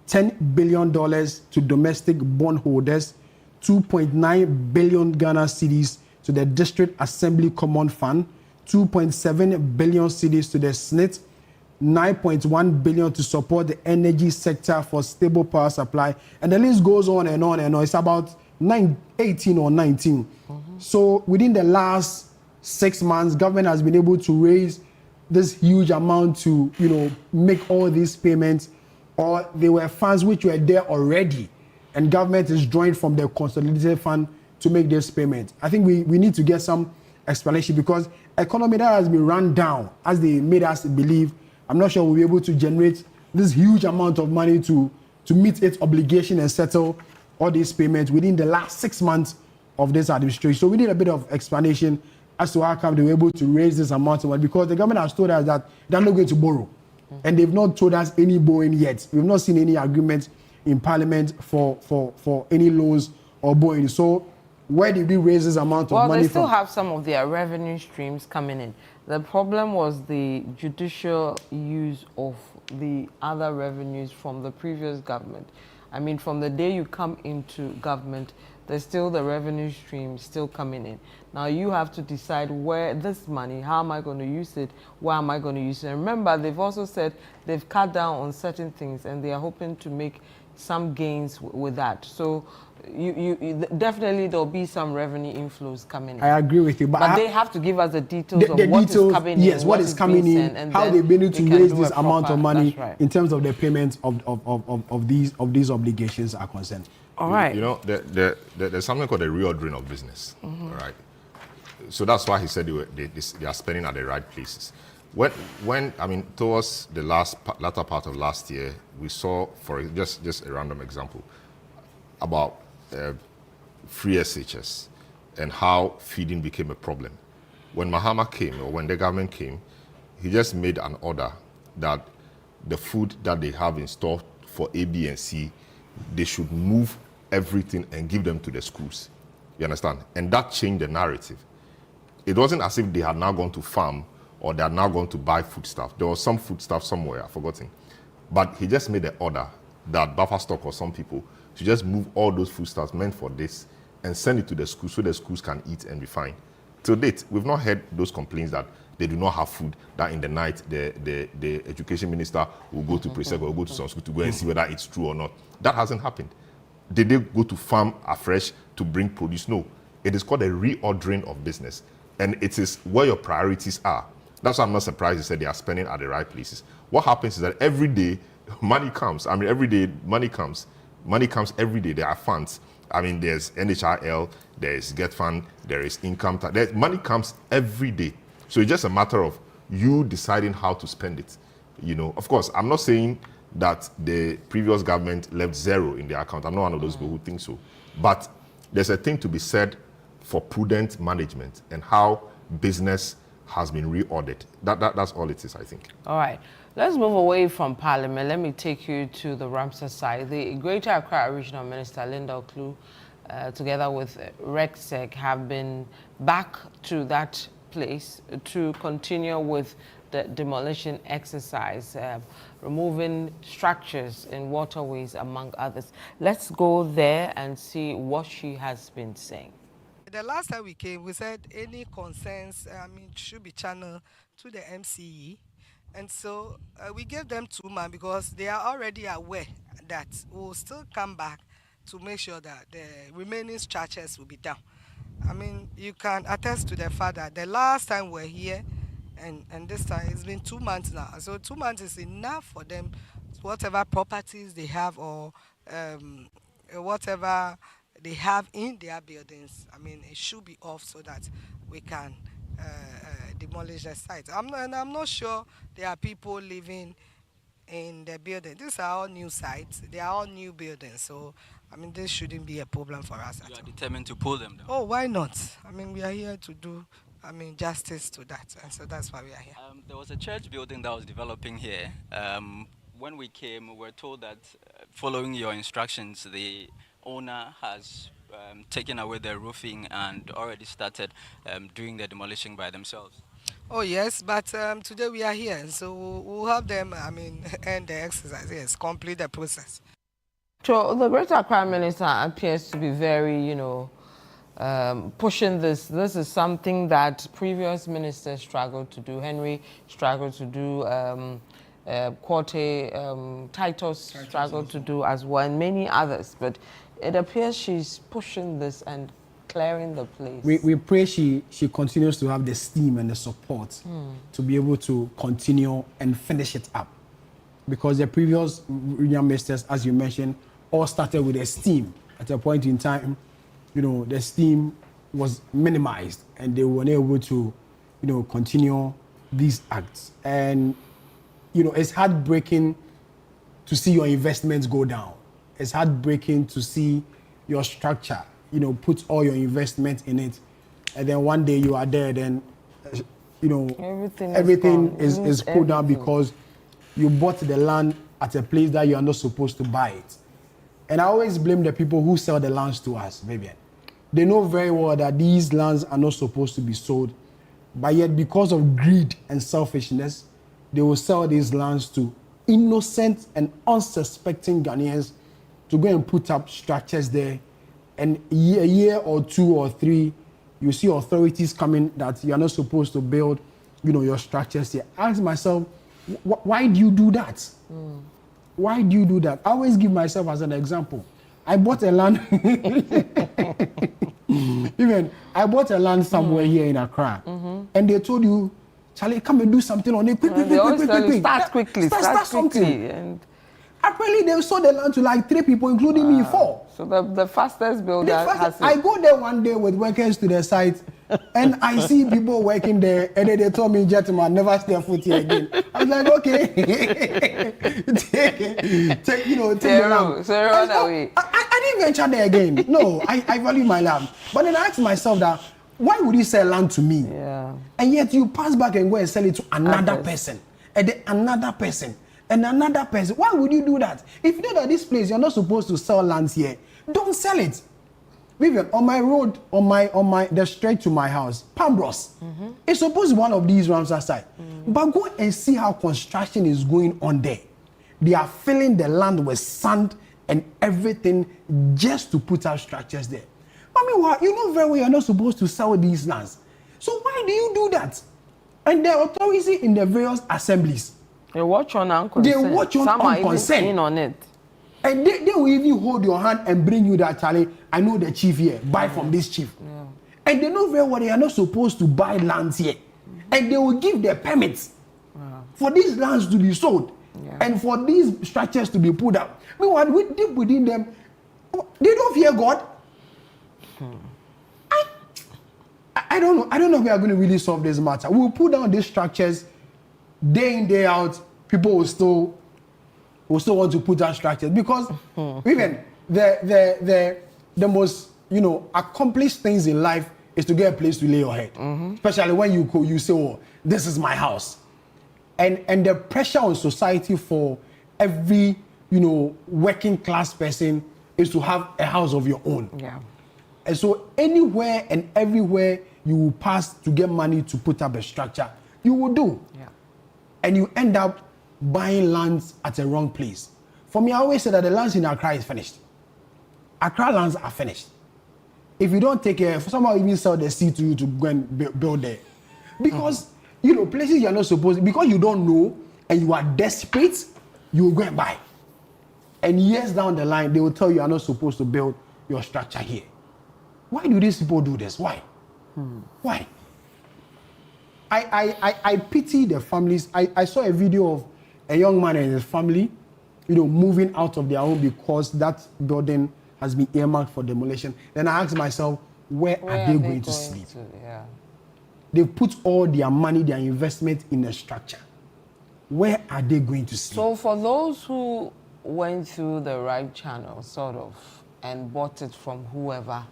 $10 billion to domestic bondholders, 2.9 billion Ghana cedis to the District Assembly Common Fund, 2.7 billion cedis to the SNIT, 9.1 billion to support the energy sector for stable power supply, and the list goes on and on and on. It's about 18 or 19. So within the last 6 months, government has been able to raise this huge amount to, make all these payments, or they were funds which were there already, and government is drawing from the consolidated fund to make this payment. I think we need to get some explanation, because economy that has been run down, as they made us believe, I'm not sure we'll be able to generate this huge amount of money to meet its obligation and settle all these payments within the last 6 months of this administration. So we need a bit of explanation as to how come they were able to raise this amount of money, because the government has told us that they're not going to borrow. And they've not told us any borrowing yet. We've not seen any agreement in Parliament for any loans or borrowing. So where did we raise this amount of money from? Well, they still have some of their revenue streams coming in. The problem was the judicial use of the other revenues from the previous government. I mean, from the day you come into government, there's still the revenue stream still coming in. Now you have to decide where this money, how am I going to use it, where am I going to use it. And remember, they've also said they've cut down on certain things and they are hoping to make some gains with that. So you definitely there'll be some revenue inflows coming in. I agree with you, but they have to give us the details of what is coming in. Yes, what is coming in, and how they've been able to raise this amount of money in terms of the payments of these obligations are concerned. All right. There's something called the reordering of business. Right. So that's why he said they are spending at the right places. When I mean, towards the latter part of last year, we saw, for just a random example, about free SHS and how feeding became a problem. When Mahama came, or when the government came, he just made an order that the food that they have in store for A, B, and C, they should move everything and give them to the schools. You understand? And that changed the narrative. It wasn't as if they had now gone to farm or they had now gone to buy foodstuff. There was some foodstuff somewhere, I've forgotten. But he just made the order that buffer stock or some people to just move all those foodstuffs meant for this and send it to the schools so the schools can eat and be fine. To date, we've not heard those complaints that they do not have food, that in the night the education minister will go to Presec or go to some school to go and see whether it's true or not. That hasn't happened. Did they go to farm afresh to bring produce? No. It is called a reordering of business. And it is where your priorities are. That's why I'm not surprised you said they are spending at the right places. What happens is that every day money comes. I mean, every day money comes. Money comes every day. There are funds. I mean, there's NHRL, there's Get Fund, there is income tax. Money comes every day. So it's just a matter of you deciding how to spend it. Of course, I'm not saying that the previous government left zero in their account. I'm not one of those people who think so. But there's a thing to be said for prudent management and how business has been reordered. That's all it is, I think. All right. Let's move away from Parliament. Let me take you to the Ramsar side. The Greater Accra Regional Minister, Linda Oklu, together with RECSEC, have been back to that place to continue with the demolition exercise, removing structures in waterways, among others. Let's go there and see what she has been saying. The last time we came, we said any concerns, should be channeled to the MCE. And so we gave them 2 months because they are already aware that we'll still come back to make sure that the remaining structures will be done. I mean, you can attest to the fact that the last time we were here and this time it's been 2 months now. So 2 months is enough for them, whatever properties they have or whatever they have in their buildings. I mean, it should be off so that we can demolish the site. I'm not sure there are people living in the building. These are all new sites. They are all new buildings. So, I mean, this shouldn't be a problem for us. You are determined to pull them down? Oh, why not? I mean, we are here to do, justice to that. And so that's why we are here. There was a church building that was developing here. When we came, we were told that following your instructions, the owner has taken away their roofing and already started doing the demolition by themselves. Oh yes, but today we are here, so we'll have them, I mean, end the exercise, yes, complete the process. So the Greater Accra Minister appears to be very, pushing this. This is something that previous ministers struggled to do. Henry struggled to do, Titus struggled to do as well, and many others. But it appears she's pushing this and clearing the place. We pray she continues to have the steam and the support to be able to continue and finish it up. Because the previous regional ministers, as you mentioned, all started with the steam. At a point in time, the steam was minimized and they were able to, continue these acts. And, it's heartbreaking to see your investments go down. It's heartbreaking to see your structure, put all your investment in it. And then one day you are there, then, everything is pulled down because you bought the land at a place that you are not supposed to buy it. And I always blame the people who sell the lands to us, Vivian. They know very well that these lands are not supposed to be sold, but yet because of greed and selfishness, they will sell these lands to innocent and unsuspecting Ghanaians to go and put up structures there. And a year or 2 or 3, you see authorities coming that you are not supposed to build, your structures here. I ask myself, why do you do that? Why do you do that? I always give myself as an example. I bought a land. Even I bought a land somewhere here in Accra, and they told you, Charlie, come and do something on it. Quick. Start quickly. Start something. And apparently, they sold the land to like 3 people, including me, 4. So the fastest builder has it. I go there one day with workers to the site, and I see people working there, and then they told me, gentlemen, never step foot here again. I was like, okay, take the land. So run away. I didn't venture there again. No, I value my land. But then I asked myself that, why would you sell land to me? Yeah. And yet you pass back and go and sell it to another person, and then another person, and another person. Why would you do that? If you know that this place, you're not supposed to sell lands here, don't sell it. Vivian, on my road, the straight to my house, Pambros, it's supposed to be one of these rounds outside. But go and see how construction is going on there. They are filling the land with sand and everything just to put out structures there. I mean, you know very well you're not supposed to sell these lands. So why do you do that? And the authorities in the various assemblies, they watch on unconsent. They watch on Some unconsent. Are even in on it. And they will even hold your hand and bring you that, Charlie, I know the chief here, buy from this chief. Yeah. And they know very well they are not supposed to buy lands here. And they will give their permits for these lands to be sold and for these structures to be put up. Meanwhile, deep within them, they don't fear God. I don't know. I don't know if we are going to really solve this matter. We'll put down these structures day in, day out. People will still want to put down structures because even the most accomplished things in life is to get a place to lay your head. Especially when you say, "Oh, this is my house," and the pressure on society for every working class person is to have a house of your own. Yeah. And so anywhere and everywhere you will pass to get money to put up a structure, you will do. Yeah. And you end up buying lands at the wrong place. For me, I always say that the lands in Accra is finished. Accra lands are finished. If you don't take care, someone will even sell the seed to you to go and build there. Because, places you're not supposed, because you don't know and you are desperate, you will go and buy. And years down the line, they will tell you are not supposed to build your structure here. Why do these people do this? Why? Why? I pity the families. I saw a video of a young man and his family, moving out of their home because that building has been earmarked for demolition. Then I asked myself, where are they going to sleep? They put all their money, their investment in a structure. Where are they going to sleep? So for those who went through the right channel, sort of, and bought it from whoever,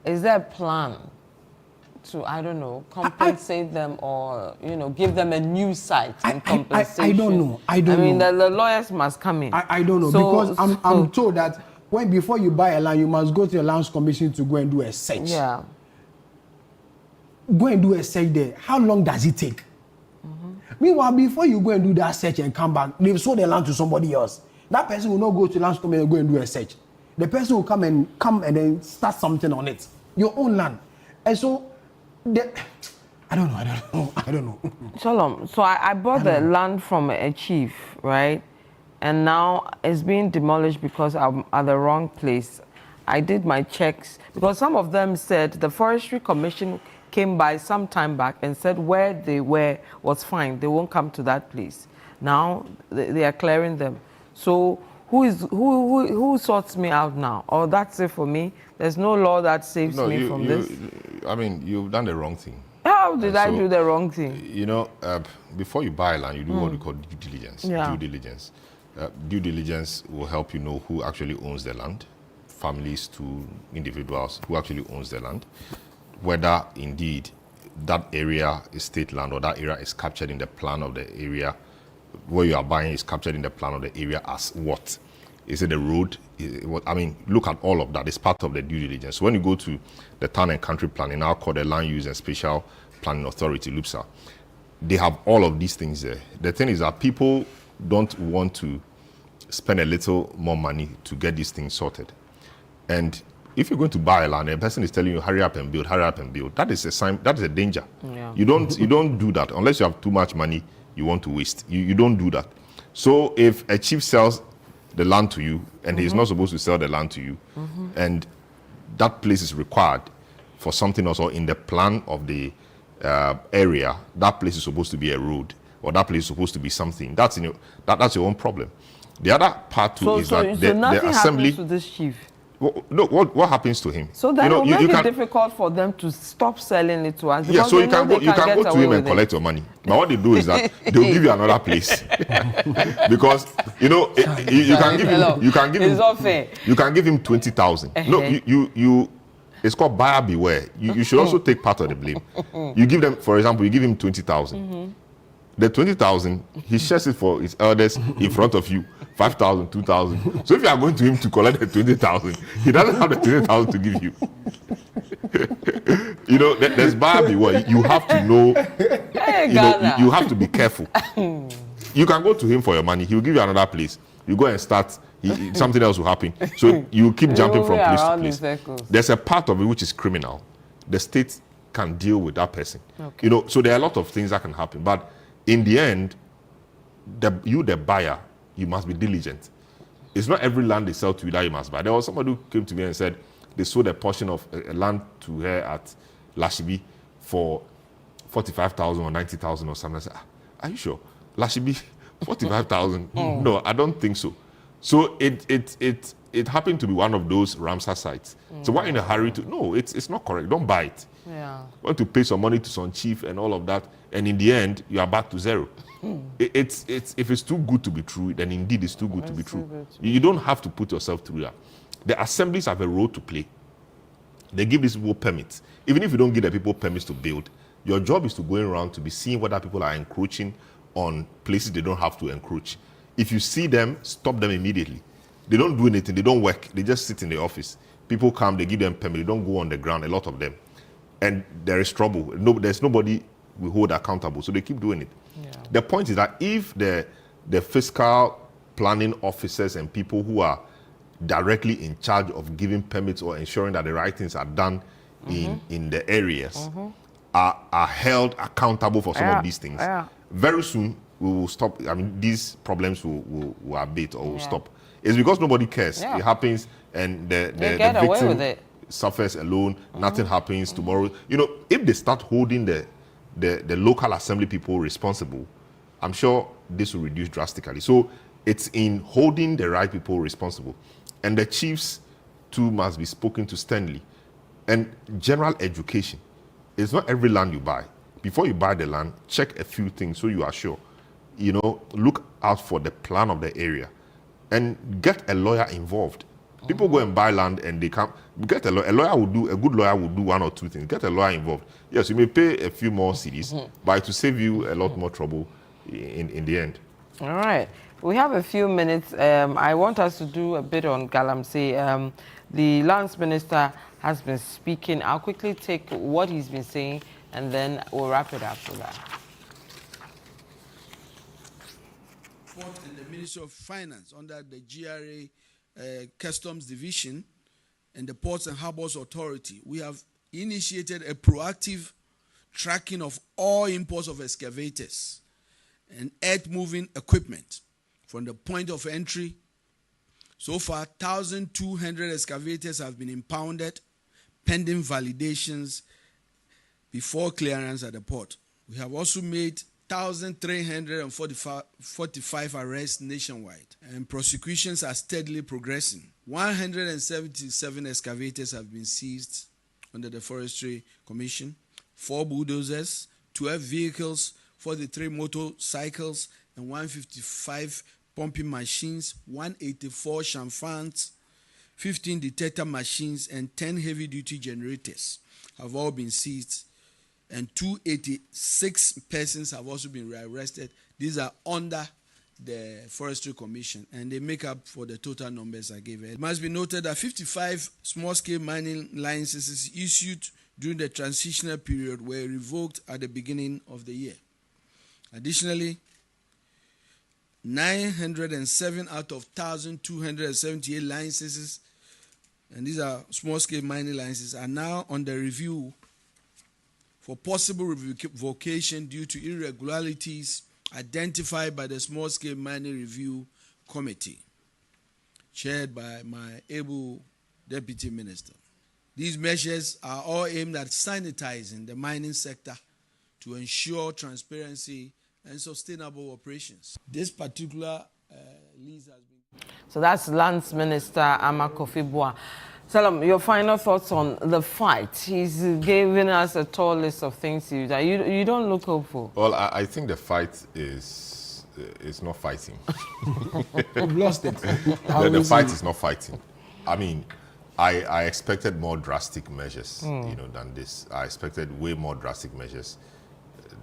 is there a plan to, I don't know, compensate them or, give them a new site and compensation? I don't know. I mean, the lawyers must come in. I don't know, because I'm told that before you buy a land, you must go to the Lands Commission to go and do a search. Yeah. Go and do a search there. How long does it take? Meanwhile, before you go and do that search and come back, they've sold the land to somebody else. That person will not go to Lands Commission and go and do a search. The person will come and then start something on it. Your own land. And so, I don't know. Shalom. So I bought the land from a chief, right? And now it's being demolished because I'm at the wrong place. I did my checks because some of them said the Forestry Commission came by some time back and said where they were was fine. They won't come to that place. Now they are clearing them. So who sorts me out now? Or that's it for me? There's no law that saves me from this? I mean, you've done the wrong thing. How did I do the wrong thing? You know, before you buy land, you do what we call due diligence. Yeah. Due diligence. Due diligence will help you know who actually owns the land, families to individuals who actually owns the land, whether indeed that area is state land or that area is captured in the plan of the area where you are buying is captured in the plan of the area as what? Is it a road? I mean, look at all of that. It's part of the due diligence. So when you go to the town and country planning, now called the Land Use and Spatial Planning Authority, LUPSA, they have all of these things there. The thing is that people don't want to spend a little more money to get these things sorted. And if you're going to buy a land and a person is telling you hurry up and build, that is a sign, that is a danger. Yeah. You don't do that unless you have too much money you want to waste. You don't do that. So if a chief sells the land to you and he's not supposed to sell the land to you, and that place is required for something else, or in the plan of the area, that place is supposed to be a road, or that place is supposed to be something. That's that's your own problem. The other part too is that the assembly. Happens to this chief. No, what happens to him? So then it will make it difficult for them to stop selling it to us. Yeah, so you can go to him and collect your money. But what they do is that they'll give you another place. Because you can give him 20,000. No, you it's called buyer beware. You should also take part of the blame. You give them, for example, you give him 20,000. The 20,000, he shares it for his elders in front of you, 5,000, 2,000. So if you are going to him to collect the 20,000, he doesn't have the 20,000 to give you. You know, there's buyer beware. You have to know, you have to be careful. You can go to him for your money. He will give you another place. You go and start, something else will happen. So you keep jumping from place to place. There's a part of it which is criminal. The state can deal with that person. Okay. You know, so there are a lot of things that can happen. But in the end, the buyer, you must be diligent. It's not every land they sell to you that you must buy. There was somebody who came to me and said they sold a portion of a land to her at Lashibi for 45,000 or 90,000 or something. I said, are you sure? Lashibi, 45,000? No, I don't think so. So it happened to be one of those Ramsar sites. So why in a hurry to? No, it's not correct. Don't buy it. Yeah. You want to pay some money to some chief and all of that, and in the end you are back to zero. If it's too good to be true, then indeed it's too good to be true. You don't have to put yourself through that. The assemblies have a role to play. They give these people permits. Even if you don't give the people permits to build, your job is to go around to be seeing whether people are encroaching on places they don't have to encroach. If you see them, stop them immediately. They don't do anything. They don't work. They just sit in the office. People come, they give them permit. They don't go on the ground, a lot of them. And there is trouble. There's nobody we hold accountable, so they keep doing it. Yeah. The point is that if the fiscal planning officers and people who are directly in charge of giving permits or ensuring that the right things are done in the areas are held accountable for some of these things, very soon we will stop. I mean, these problems will abate or will stop. It's because nobody cares. It happens, and the victim suffers alone. Nothing happens tomorrow. You know, if they start holding the local assembly people responsible, I'm sure this will reduce drastically. So it's in holding the right people responsible, and the chiefs too must be spoken to sternly. And general education. It's not every land you buy. Before you buy the land, check a few things so you are sure. You know, look out for the plan of the area, and get a lawyer involved. People go and buy land and they can't get a lawyer. A good lawyer will do one or two things. Get a lawyer involved. Yes, you may pay a few more cedis, but it will save you a lot more trouble in the end. All right. We have a few minutes. I want us to do a bit on Galamsey. The Lands Minister has been speaking. I'll quickly take what he's been saying, and then we'll wrap it up with that. Port and the Ministry of Finance under the GRA Customs Division and the Ports and Harbours Authority, we have initiated a proactive tracking of all imports of excavators and earth-moving equipment from the point of entry. So far, 1,200 excavators have been impounded, pending validations before clearance at the port. We have also made 1,345 arrests nationwide, and prosecutions are steadily progressing. 177 excavators have been seized under the Forestry Commission, 4 bulldozers, 12 vehicles, 43 motorcycles, and 155 pumping machines, 184 chamfans, 15 detector machines, and 10 heavy-duty generators have all been seized, and 286 persons have also been arrested. These are under the Forestry Commission, and they make up for the total numbers I gave. It must be noted that 55 small-scale mining licenses issued during the transitional period were revoked at the beginning of the year. Additionally, 907 out of 1,278 licenses, and these are small-scale mining licenses, are now under review for possible revocation due to irregularities identified by the Small-Scale Mining Review Committee, chaired by my able Deputy Minister. These measures are all aimed at sanitizing the mining sector to ensure transparency and sustainable operations. This particular lease has been... So that's Lands Minister Kofi-Boah. Salam, your final thoughts on the fight. He's given us a tall list of things you don't look hopeful. Well, I think the fight is not fighting. We've lost it. The fight is not fighting. I mean, I expected more drastic measures, than this. I expected way more drastic measures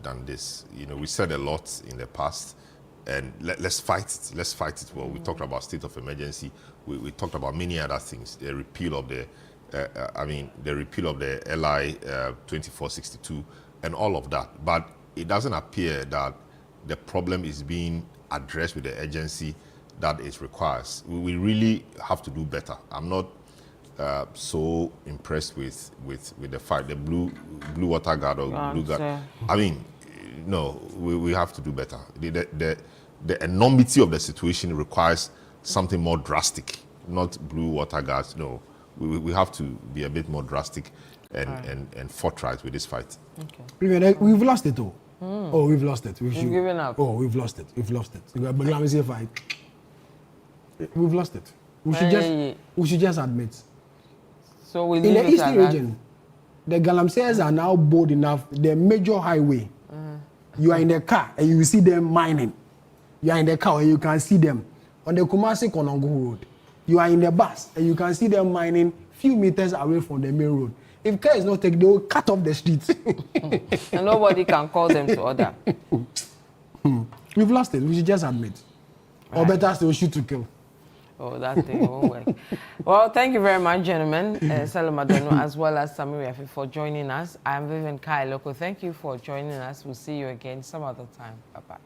than this. We said a lot in the past, and let's fight it. Let's fight it. Well, we talked about state of emergency. We talked about many other things. The repeal of the, the repeal of the LI 2462 and all of that. But it doesn't appear that the problem is being addressed with the urgency that it requires. We really have to do better. I'm not so impressed with the fight, the blue water guard or blue guard. I mean, no, we have to do better. The enormity of the situation requires something more drastic, not blue water guards. No, we have to be a bit more drastic and forthright with this fight. Okay. We've lost it all. Oh, we've lost it. We've given up. Oh, we've lost it. We've lost it. Galamsey fight. We've lost it. We should just admit. So we in the eastern region, the Galamseyers are now bold enough. The major highway. You are in the car and you see them mining. You are in the car and you can see them on the Kumasi-Konongo Road. You are in the bus and you can see them mining few meters away from the main road. If care is not taken, they will cut off the streets. And nobody can call them to order. We've lost it. We should just admit. Or better still, shoot to kill. Oh, that thing won't work. Well, thank you very much, gentlemen. Salam Adonu, as well as Samiri Afi, for joining us. I'm Vivian Lokko. Thank you for joining us. We'll see you again some other time. Bye-bye.